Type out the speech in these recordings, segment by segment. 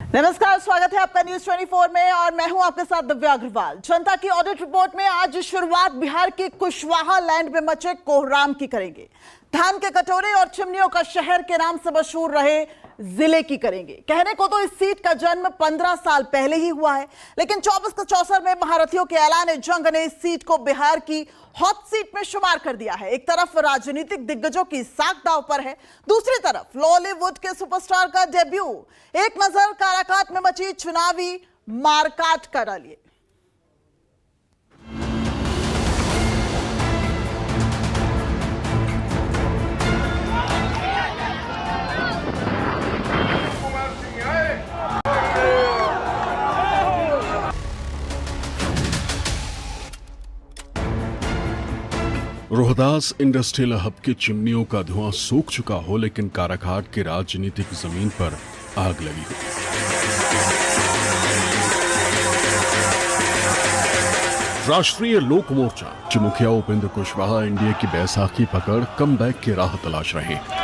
नमस्कार, स्वागत है आपका न्यूज 24 में और मैं हूं आपके साथ दिव्या अग्रवाल। जनता की ऑडिट रिपोर्ट में आज शुरुआत बिहार की कुशवाहा लैंड में मचे कोहराम की करेंगे। धान के कटोरे और चिमनियों का शहर के नाम से मशहूर रहे जिले की करेंगे। कहने को तो इस सीट का जन्म 15 साल पहले ही हुआ है, लेकिन 24 का चौसर में महारथियों के ऐलान जंग ने इस सीट को बिहार की हॉट सीट में शुमार कर दिया है। एक तरफ राजनीतिक दिग्गजों की साख दांव पर है, दूसरी तरफ बॉलीवुड के सुपरस्टार का डेब्यू। एक नजर काराकाट में मची चुनावी मारकाट का डालिए। रोहतास इंडस्ट्रियल हब के चिमनियों का धुआं सूख चुका हो, लेकिन काराकाट के राजनीतिक जमीन पर आग लगी हो। राष्ट्रीय लोक मोर्चा के मुखिया उपेंद्र कुशवाहा एनडीए की बैसाखी पकड़ कमबैक की राह तलाश रहे हैं।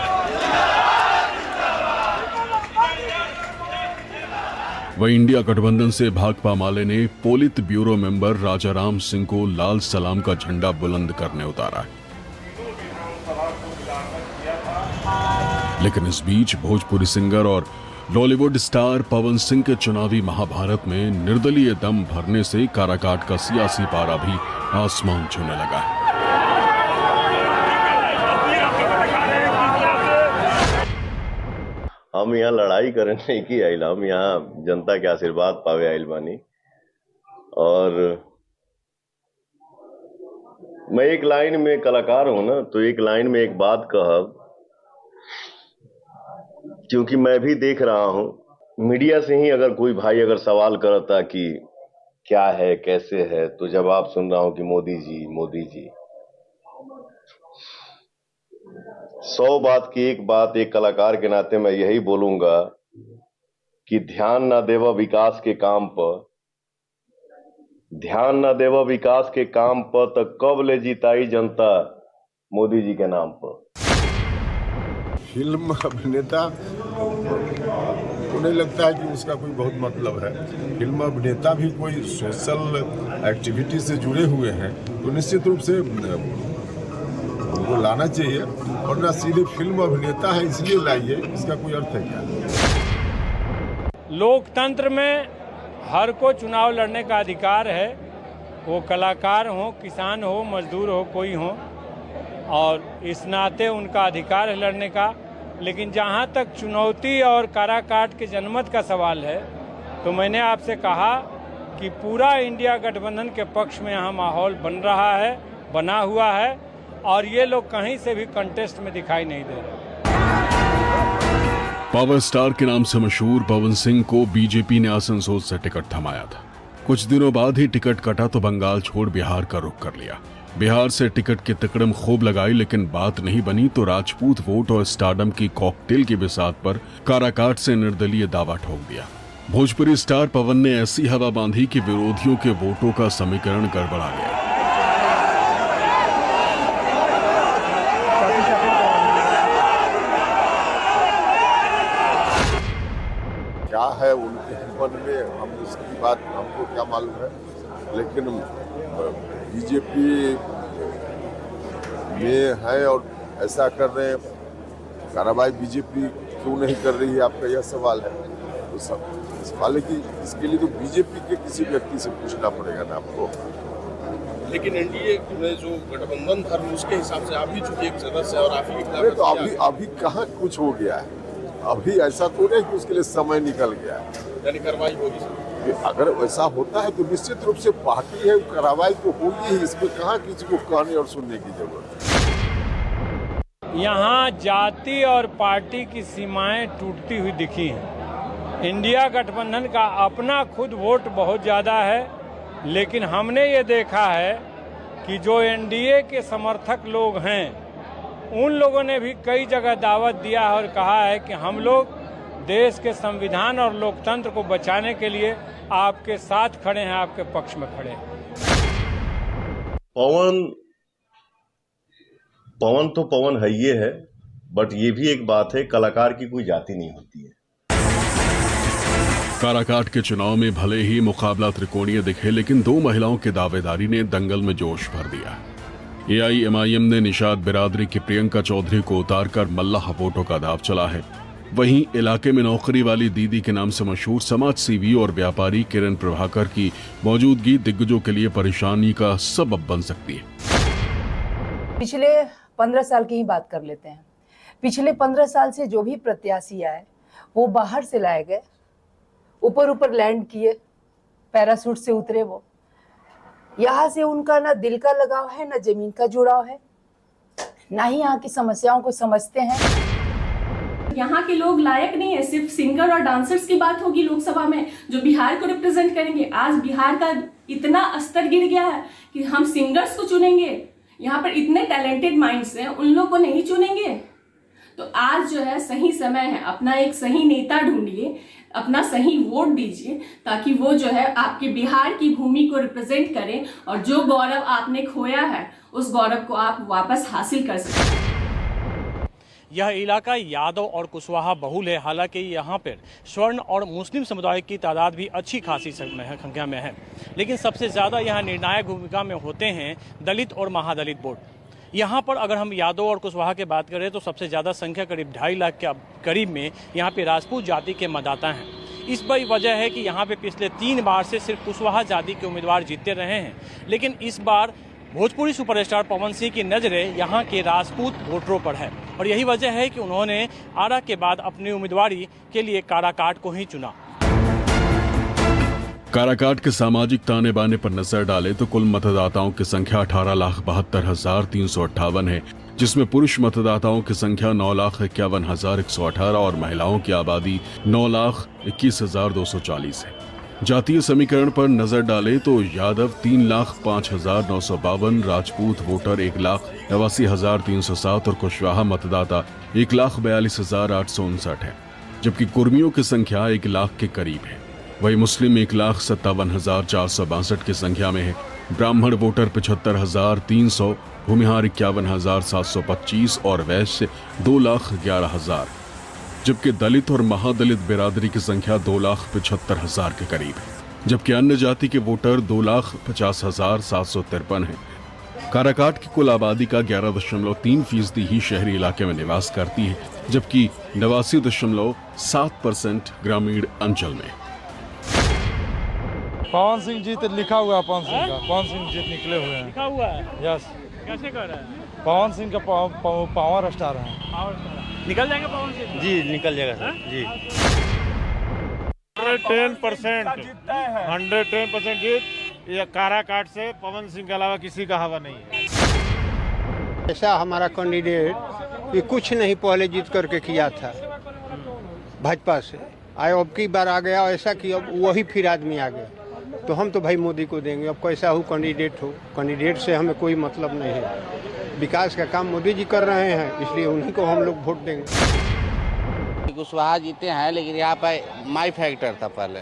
वहीं इंडिया गठबंधन से भाकपा माले ने polit bureau member Rajaram Singh को लाल सलाम का झंडा बुलंद करने उतारा है। लेकिन इस बीच भोजपुरी सिंगर और बॉलीवुड स्टार पवन सिंह के चुनावी महाभारत में निर्दलीय दम भरने से काराकाट का सियासी पारा भी आसमान छूने लगा है। हम यहाँ लड़ाई करने की आइल, हम यहाँ जनता के आशीर्वाद पावे आइल बानी। और मैं एक लाइन में कलाकार हूं ना, तो एक लाइन में एक बात कहब, क्योंकि मैं भी देख रहा हूं मीडिया से ही अगर कोई भाई अगर सवाल करता कि क्या है कैसे है, तो जवाब सुन रहा हूं कि मोदी जी मोदी जी। 100 बात की एक बात, एक कलाकार के नाते मैं यही बोलूंगा कि ध्यान ना देवा विकास के काम पर, ध्यान ना देवा विकास के काम पर, तो कब ले जीताई जनता मोदी जी के नाम पर। फिल्म अभिनेता उन्हें लगता है कि उसका कोई बहुत मतलब है। फिल्म अभिनेता भी कोई सोशल एक्टिविटी से जुड़े हुए हैं, तो निश्चित रूप से उनको लाना चाहिए, और ना सीधे फिल्म अभिनेता है इसलिए लाइए, इसका कोई अर्थ है क्या? लोकतंत्र में हर को चुनाव लड़ने का अधिकार है, वो कलाकार हो, किसान हो, मजदूर हो, कोई हो, और इस नाते उनका अधिकार है लड़ने का। लेकिन जहाँ तक चुनौती और काराकाट के जनमत का सवाल है, तो मैंने आपसे कहा कि पूरा इंडिया गठबंधन के पक्ष में यहाँ माहौल बन रहा है, बना हुआ है, और ये लोग कहीं से भी कंटेस्ट में दिखाई नहीं दे रहे। पावर स्टार के नाम से मशहूर पवन सिंह को बीजेपी ने आसनसोल से टिकट थमाया था। कुछ दिनों बाद ही टिकट कटा तो बंगाल छोड़ बिहार का रुख कर लिया। बिहार से टिकट की तिकड़म खूब लगाई, लेकिन बात नहीं बनी तो राजपूत वोट और स्टारडम की कॉकटेल की बिसात पर काराकाट से निर्दलीय दावा ठोक दिया। भोजपुरी स्टार पवन ने ऐसी हवा बांधी कि विरोधियों के वोटों का समीकरण गड़बड़ा गया। क्या है उनके मन में, हम इसकी बात हमको क्या मालूम है, लेकिन बीजेपी में है और ऐसा कर रहे हैं। कार्रवाई बीजेपी क्यों नहीं कर रही है, आपका यह सवाल है। तो सवाल है कि इसके लिए तो बीजेपी के किसी व्यक्ति से पूछना पड़ेगा ना आपको। लेकिन एनडीए में जो गठबंधन था उसके हिसाब से आप भी चूंकि एक सदस्य और आप ही के तो अभी कहाँ कुछ हो गया है, अभी ऐसा तो नहीं कि उसके लिए समय निकल गया है, यानी कार्रवाई होगी। अगर वैसा होता है तो निश्चित रूप से पार्टी है, कार्रवाई तो होगी ही, इसमें कहाँ किसी को कहने और सुनने की जरूरत है। यहाँ जाति और पार्टी की सीमाएं टूटती हुई दिखी हैं। इंडिया गठबंधन का अपना खुद वोट बहुत ज़्यादा है, लेकिन हमने ये देखा है कि जो एनडीए के समर्थक लोग हैं, उन लोगों ने भी कई जगह दावत दिया है और कहा है कि हम लोग देश के संविधान और लोकतंत्र को बचाने के लिए आपके साथ खड़े हैं, आपके पक्ष में खड़े हैं। पवन तो पवन है ये है, बट ये भी एक बात है, कलाकार की कोई जाति नहीं होती है। काराकाट के चुनाव में भले ही मुकाबला त्रिकोणीय दिखे, लेकिन दो महिलाओं की दावेदारी ने दंगल में जोश भर दिया। AIMIM ने निषाद बिरादरी की प्रियंका चौधरी को उतारकर मल्लाह वोटों का दाव चला है। वहीं इलाके में नौकरी वाली दीदी के नाम से मशहूर समाज सेवी और व्यापारी किरण प्रभाकर की मौजूदगी दिग्गजों के लिए परेशानी का सबब बन सकती है। पिछले 15 साल की ही बात कर लेते हैं। पिछले 15 साल से जो भी प्रत्याशी आए वो बाहर से लाए गए, ऊपर लैंड किए, पैरासूट से उतरे। वो यहाँ से उनका ना दिल का लगाव है, ना जमीन का जुड़ाव है, ना ही यहाँ की समस्याओं को समझते हैं। यहाँ के लोग लायक नहीं है। सिर्फ सिंगर और डांसर्स की बात होगी लोकसभा में जो बिहार को रिप्रेजेंट करेंगे। आज बिहार का इतना स्तर गिर गया है कि हम सिंगर्स को चुनेंगे, यहाँ पर इतने टैलेंटेड माइंड्स हैं, उन लोग को नहीं चुनेंगे। तो आज जो है सही समय है, अपना एक सही नेता ढूंढिए, अपना सही वोट दीजिए, ताकि वो जो है आपके बिहार की भूमि को रिप्रेजेंट करें और जो गौरव आपने खोया है उस गौरव को आप वापस हासिल कर सकें। यह इलाका यादव और कुशवाहा बहुल है। हालांकि यहाँ पर स्वर्ण और मुस्लिम समुदाय की तादाद भी अच्छी खासी संख्या में है, लेकिन सबसे ज़्यादा यहाँ निर्णायक भूमिका में होते हैं दलित और महादलित वोट। यहाँ पर अगर हम यादव और कुशवाहा की बात करें तो सबसे ज़्यादा संख्या करीब 2.5 लाख के करीब में यहाँ पे राजपूत जाति के मतदाता हैं। इस बड़ी वजह है कि यहाँ पे पिछले 3 बार से सिर्फ कुशवाहा जाति के उम्मीदवार जीतते रहे हैं, लेकिन इस बार भोजपुरी सुपरस्टार पवन सिंह की नज़रें यहाँ के राजपूत वोटरों पर है और यही वजह है कि उन्होंने आरा के बाद अपनी उम्मीदवारी के लिए काराकाट को ही चुना। काराकाट के सामाजिक ताने बाने पर नजर डाले तो कुल मतदाताओं की संख्या 18,72,358 है, जिसमें पुरुष मतदाताओं की संख्या 9,51,118 और महिलाओं की आबादी 9,21,240 है। जातीय समीकरण पर नजर डाले तो यादव 3,05,952, राजपूत वोटर 1,89,307 और कुशवाहा मतदाता 1,42,859 है, जबकि कुर्मियों की संख्या 1 लाख के करीब है। वही मुस्लिम 1,57,462 की संख्या में है। ब्राह्मण वोटर 75,300, भूमिहार 51,725 और वैश्य 2,11,000, जबकि दलित और महादलित बिरादरी की संख्या 2,75,000 के करीब है, जबकि अन्य जाति के वोटर 2,50,753 हैं। काराकाट की कुल आबादी का 11.3% ही शहरी इलाके में निवास करती है, जबकि 89.7% ग्रामीण अंचल में। पवन सिंह जीत लिखा हुआ है, पवन सिंह का, पवन सिंह जीत निकले हुए हैं। लिखा हुआ है? यस। कैसे कर रहा है? पवन सिंह का पावर स्टार है। निकल जाएंगे पवन सिंह? जी निकल जाएगा सर जी। 110% जीत। ये काराकाट से पवन सिंह के अलावा किसी का हवा नहीं है। ऐसा हमारा कैंडिडेट ये कुछ नहीं पहले जीत करके किया था भाजपा से, आए अब की बार आ गया ऐसा कि अब वही फिर आदमी आ गया, तो हम तो भाई मोदी को देंगे। अब कैसा हो कैंडिडेट से हमें कोई मतलब नहीं है। विकास का काम मोदी जी कर रहे हैं, इसलिए उन्हीं को हम लोग वोट देंगे। कुशवाहा जीते हैं, लेकिन यहाँ पर माई फैक्टर था पहले,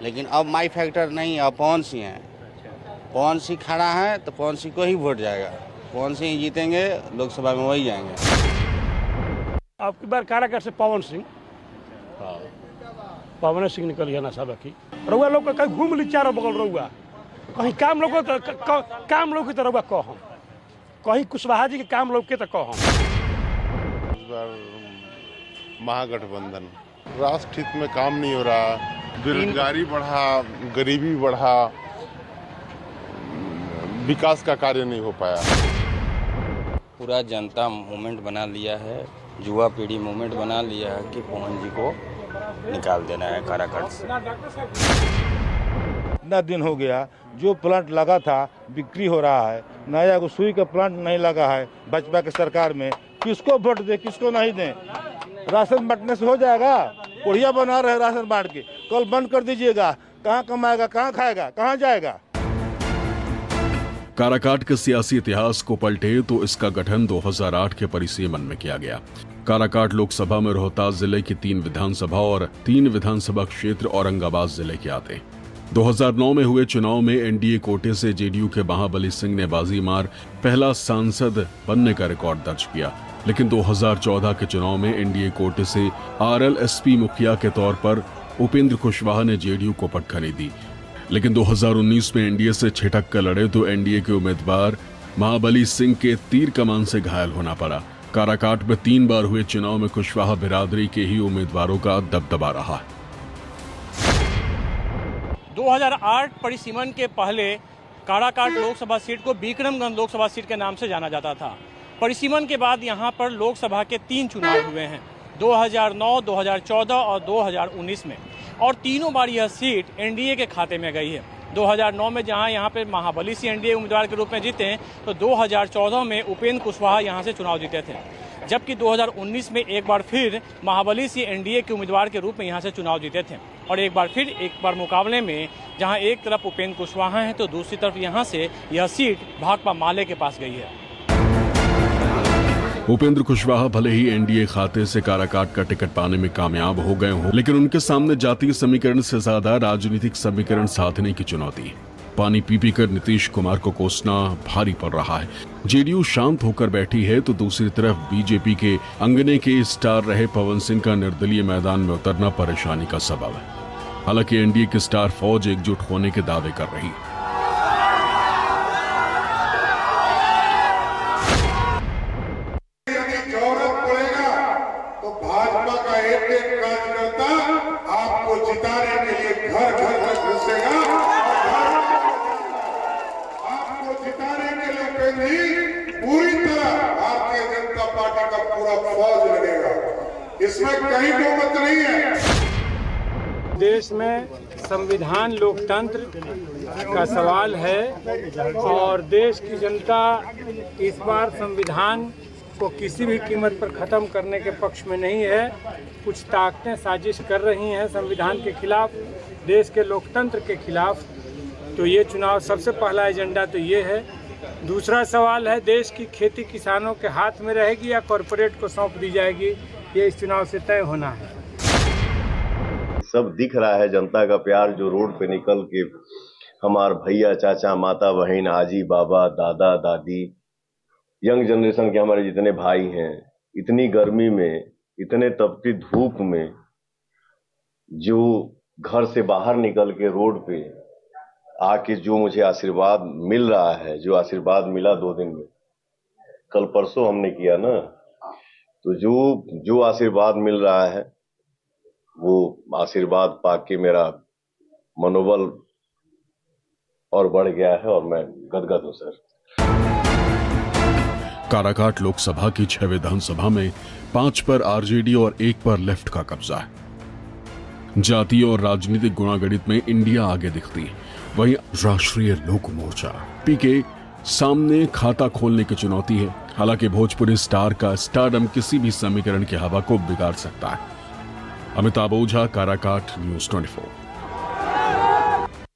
लेकिन अब माई फैक्टर नहीं, अब पवन सिंह है। पवन सिंह खड़ा है तो पवन सिंह को ही वोट जाएगा। पवन सिंह जीतेंगे, लोकसभा में वही जाएंगे। अब की बार काराकाट से पवन सिंह, पवन सिंह निकल गया ना सब की। रउआ लोग कहीं घूम ली चारों बगल, रउआ कहीं काम लोग की तो रउआ कह, हम कहीं कुशवाहा जी के काम लोग के तो कह। इस बार महागठबंधन। राष्ट्र हित में काम नहीं हो रहा, बेरोजगारी बढ़ा, गरीबी बढ़ा, विकास का कार्य नहीं हो पाया। पूरा जनता मूवमेंट बना लिया है, युवा पीढ़ी मूवमेंट बना लिया है कि पवन जी को निकाल देना है काराकाट से। इतना दिन हो गया, जो प्लांट लगा था बिक्री हो रहा है, नया को सुई का प्लांट नहीं लगा है भाजपा के सरकार में। किसको वोट दे, किसको नहीं दें? राशन बांटने से हो जाएगा? बढ़िया बना रहे राशन बांट के, कल बंद कर दीजिएगा। कहाँ कमाएगा, कहाँ खाएगा, कहाँ जाएगा? काराकाट के सियासी इतिहास को पलटे तो इसका गठन 2008 के परिसीमन में किया गया। काराकाट लोकसभा में रोहतास जिले की 3 विधानसभा और 3 विधानसभा क्षेत्र औरंगाबाद जिले के आते। 2009 में हुए चुनाव में एनडीए कोटे से जेडीयू के महाबली सिंह ने बाजी मार पहला सांसद बनने का रिकॉर्ड दर्ज किया, लेकिन 2014 के चुनाव में एनडीए कोटे से आरएलएसपी मुखिया के तौर पर उपेंद्र कुशवाहा ने जेडीयू को पटखनी दी, लेकिन 2019 में एनडीए से छिटक कर लड़े तो एनडीए के उम्मीदवार महाबली सिंह के तीर कमान से घायल होना पड़ा। काराकाट में 3 बार हुए चुनाव में कुशवाहा बिरादरी के ही उम्मीदवारों का दबदबा रहा। 2008 परिसीमन के पहले काराकाट लोकसभा सीट को बिक्रमगंज लोकसभा सीट के नाम से जाना जाता था। परिसीमन के बाद यहाँ पर लोकसभा के 3 चुनाव हुए हैं, 2009, 2014 और 2019 में, और तीनों बार यह सीट एनडीए के खाते में गई है। 2009 में जहां यहाँ पे महाबली सिंह एनडीए उम्मीदवार के रूप में जीते, तो 2014 में उपेंद्र कुशवाहा यहाँ से चुनाव जीते थे, जबकि 2019 में एक बार फिर महाबली सिंह एनडीए के उम्मीदवार के रूप में यहाँ से चुनाव जीते थे। और एक बार मुकाबले में जहां एक तरफ उपेंद्र कुशवाहा है तो दूसरी तरफ यहाँ से यह सीट भाकपा माले के पास गई है। उपेंद्र कुशवाहा भले ही एनडीए खाते से काराकाट का टिकट पाने में कामयाब हो गए हों, लेकिन उनके सामने जातीय समीकरण से ज्यादा राजनीतिक समीकरण साधने की चुनौती। पानी पी कर नीतीश कुमार को कोसना भारी पड़ रहा है। जेडीयू शांत होकर बैठी है तो दूसरी तरफ बीजेपी के अंगने के स्टार रहे पवन सिंह का निर्दलीय मैदान में उतरना परेशानी का सबब है। हालांकि एनडीए की स्टार फौज एकजुट होने के दावे कर रही। पूरी तरह भारतीय जनता पार्टी का पूरा फौज लगेगा, इसमें कहीं दो मत नहीं है। देश में संविधान लोकतंत्र का सवाल है और देश की जनता इस बार संविधान को किसी भी कीमत पर ख़त्म करने के पक्ष में नहीं है। कुछ ताकतें साजिश कर रही हैं संविधान के खिलाफ, देश के लोकतंत्र के खिलाफ। तो ये चुनाव सबसे पहला एजेंडा तो ये है। दूसरा सवाल है, देश की खेती किसानों के हाथ में रहेगी या कॉरपोरेट को सौंप दी जाएगी, ये इस चुनाव से तय होना है। सब दिख रहा है, जनता का प्यार जो रोड पे निकल के हमारे भैया चाचा माता बहन आजी बाबा दादा दादी यंग जनरेशन के हमारे जितने भाई हैं, इतनी गर्मी में इतने तपती धूप में जो घर से बाहर निकल के रोड पे आके जो मुझे आशीर्वाद मिल रहा है, जो आशीर्वाद मिला 2 दिन में, कल परसों हमने किया ना, तो जो आशीर्वाद मिल रहा है वो आशीर्वाद पाके मेरा मनोबल और बढ़ गया है और मैं गदगद हूं सर। काराकाट लोकसभा की 6 विधानसभा में 5 पर आरजेडी और 1 पर लेफ्ट का कब्जा है। जातीय और राजनीतिक गुणागणित में इंडिया आगे दिखती है, वहीं राष्ट्रीय लोक मोर्चा पी के सामने खाता खोलने की चुनौती है। हालांकि भोजपुरी स्टार का स्टारडम किसी भी समीकरण की हवा को बिगाड़ सकता है। अमिताभ ओझा, काराकाट, न्यूज़ 24।